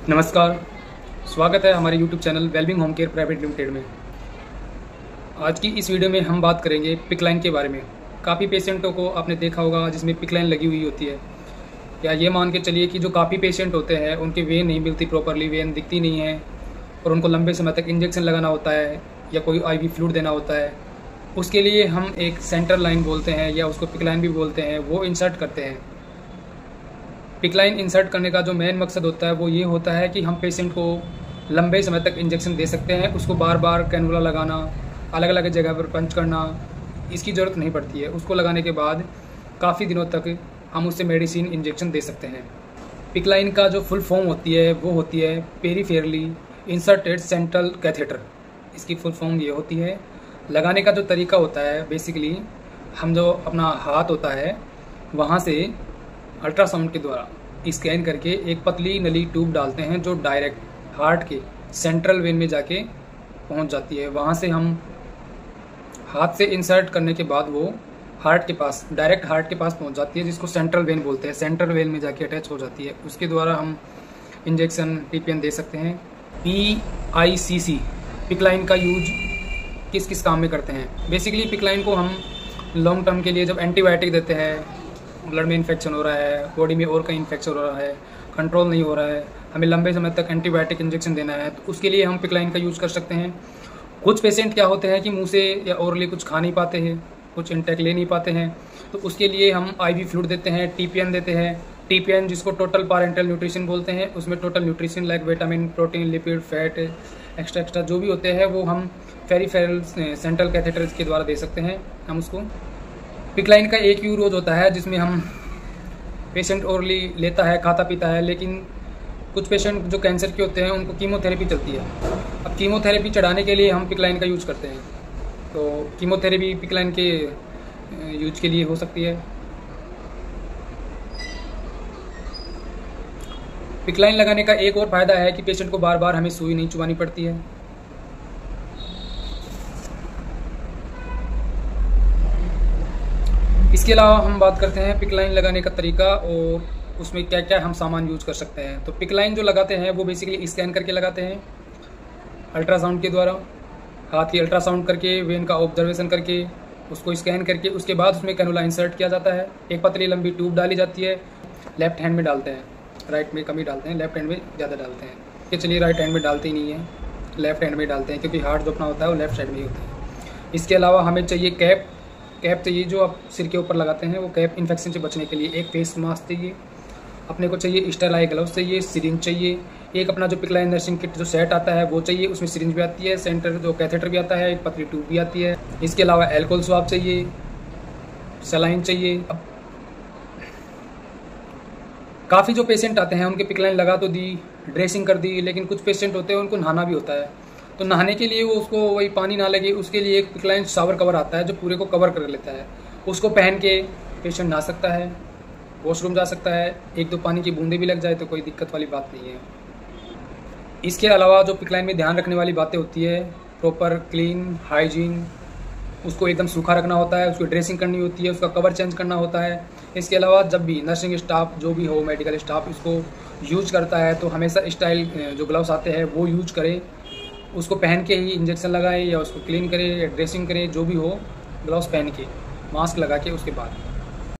नमस्कार, स्वागत है हमारे YouTube channel wellbeing home care private limited में। आज की इस वीडियो में हम बात करेंगे पिक लाइन के बारे में। काफ़ी पेशेंटों को आपने देखा होगा जिसमें पिक लाइन लगी हुई होती है, या ये मान के चलिए कि जो काफ़ी पेशेंट होते हैं उनकी वेन नहीं मिलती प्रॉपरली, वेन दिखती नहीं है और उनको लंबे समय तक इंजेक्शन लगाना होता है या कोई IV फ्लूइड देना होता है। उसके लिए हम एक सेंटर लाइन बोलते हैं या उसको पिक लाइन भी बोलते हैं, वो इंसर्ट करते हैं। पिक लाइन इंसर्ट करने का जो मेन मकसद होता है वो ये होता है कि हम पेशेंट को लंबे समय तक इंजेक्शन दे सकते हैं। उसको बार बार कैनुला लगाना, अलग अलग जगह पर पंच करना, इसकी ज़रूरत नहीं पड़ती है। उसको लगाने के बाद काफ़ी दिनों तक हम उससे मेडिसिन इंजेक्शन दे सकते हैं। पिक लाइन का जो फुल फॉर्म होती है वो होती है पेरीफेरली इंसर्टेड सेंट्रल कैथेटर। इसकी फुल फॉर्म ये होती है। लगाने का जो तरीका होता है बेसिकली हम जो अपना हाथ होता है वहाँ से अल्ट्रासाउंड के द्वारा स्कैन करके एक पतली नली ट्यूब डालते हैं जो डायरेक्ट हार्ट के सेंट्रल वेन में जाके पहुंच जाती है। वहां से हम हाथ से इंसर्ट करने के बाद वो हार्ट के पास, डायरेक्ट हार्ट के पास पहुंच जाती है, जिसको सेंट्रल वेन बोलते हैं। सेंट्रल वेन में जाके अटैच हो जाती है। उसके द्वारा हम इंजेक्शन TPN दे सकते हैं। PICC पिक लाइन का यूज किस किस काम में करते हैं? बेसिकली पिक लाइन को हम लॉन्ग टर्म के लिए जब एंटीबायोटिक देते हैं, ब्लड में इन्फेक्शन हो रहा है, बॉडी में और कहीं इन्फेक्शन हो रहा है, कंट्रोल नहीं हो रहा है, हमें लंबे समय तक एंटीबायोटिक इंजेक्शन देना है, तो उसके लिए हम पिक लाइन का यूज़ कर सकते हैं। कुछ पेशेंट क्या होते हैं कि मुंह से या ओरली कुछ खा नहीं पाते हैं, कुछ इंटेक ले नहीं पाते हैं, तो उसके लिए हम IV फ्लूइड देते हैं, TPN देते हैं। TPN जिसको टोटल पैरेंटल न्यूट्रिशन बोलते हैं, उसमें total nutrition like vitamin, protein, lipid, fat, extra जो भी होते हैं वो हम पेरीफेरल सेंट्रल कैथेटर के द्वारा दे सकते हैं हम उसको। पिक लाइन का एक यूज होता है जिसमें हम पेशेंट ओरली लेता है, खाता पीता है, लेकिन कुछ पेशेंट जो कैंसर के होते हैं उनको कीमोथेरेपी चलती है। अब कीमोथेरेपी चढ़ाने के लिए हम पिक लाइन का यूज़ करते हैं, तो कीमोथेरेपी पिक लाइन के यूज के लिए हो सकती है। पिक लाइन लगाने का एक और फायदा है कि पेशेंट को बार बार हमें सुई नहीं चुभानी पड़ती है। इसके अलावा हम बात करते हैं पिक लाइन लगाने का तरीका और उसमें क्या क्या हम सामान यूज कर सकते हैं। तो पिक लाइन जो लगाते हैं वो बेसिकली स्कैन करके लगाते हैं अल्ट्रासाउंड के द्वारा। हाथ की अल्ट्रासाउंड करके, वेन का ऑब्जर्वेशन करके, उसको स्कैन करके उसके बाद उसमें कैनुला इंसर्ट किया जाता है। एक पतली लंबी ट्यूब डाली जाती है। लेफ्ट हैंड में डालते हैं, राइट में कम ही डालते हैं, लेफ्ट हैंड में ज़्यादा डालते हैं। कि चलिए राइट हैंड में डालते ही नहीं है, लेफ्ट हैंड में डालते हैं, क्योंकि हार्ट जो अपना होता है वो लेफ्ट साइड में ही होता है। इसके अलावा हमें चाहिए कैप चाहिए जो आप सिर के ऊपर लगाते हैं, वो कैप इन्फेक्शन से बचने के लिए। एक फेस मास्क चाहिए अपने को, चाहिए स्टेराइल ग्लव्स चाहिए, सिरिंज चाहिए, एक अपना जो पिक लाइन नर्सिंग किट जो सेट आता है वो चाहिए, उसमें सिरिंज भी आती है, सेंटर जो कैथेटर भी आता है, एक पतली ट्यूब भी आती है। इसके अलावा एल्कोहल स्वाब चाहिए, सलाइन चाहिए। काफ़ी जो पेशेंट आते हैं उनके पिक लाइन लगा तो दी, ड्रेसिंग कर दी, लेकिन कुछ पेशेंट होते हैं उनको नहाना भी होता है, तो नहाने के लिए वो उसको वही पानी ना लगे उसके लिए एक पिक लाइन शावर कवर आता है जो पूरे को कवर कर लेता है। उसको पहन के पेशेंट नहा सकता है, वॉशरूम जा सकता है, एक दो पानी की बूंदें भी लग जाए तो कोई दिक्कत वाली बात नहीं है। इसके अलावा जो पिक लाइन में ध्यान रखने वाली बातें होती है, प्रॉपर क्लीन हाइजीन, उसको एकदम सूखा रखना होता है, उसकी ड्रेसिंग करनी होती है, उसका कवर चेंज करना होता है। इसके अलावा जब भी नर्सिंग स्टाफ जो भी हो, मेडिकल स्टाफ इसको यूज करता है तो हमेशा स्टाइल जो ग्लव्स आते हैं वो यूज करे, उसको पहन के ही इंजेक्शन लगाए या उसको क्लीन करे या ड्रेसिंग करे, जो भी हो, ग्लव्स पहन के, मास्क लगा के उसके बाद।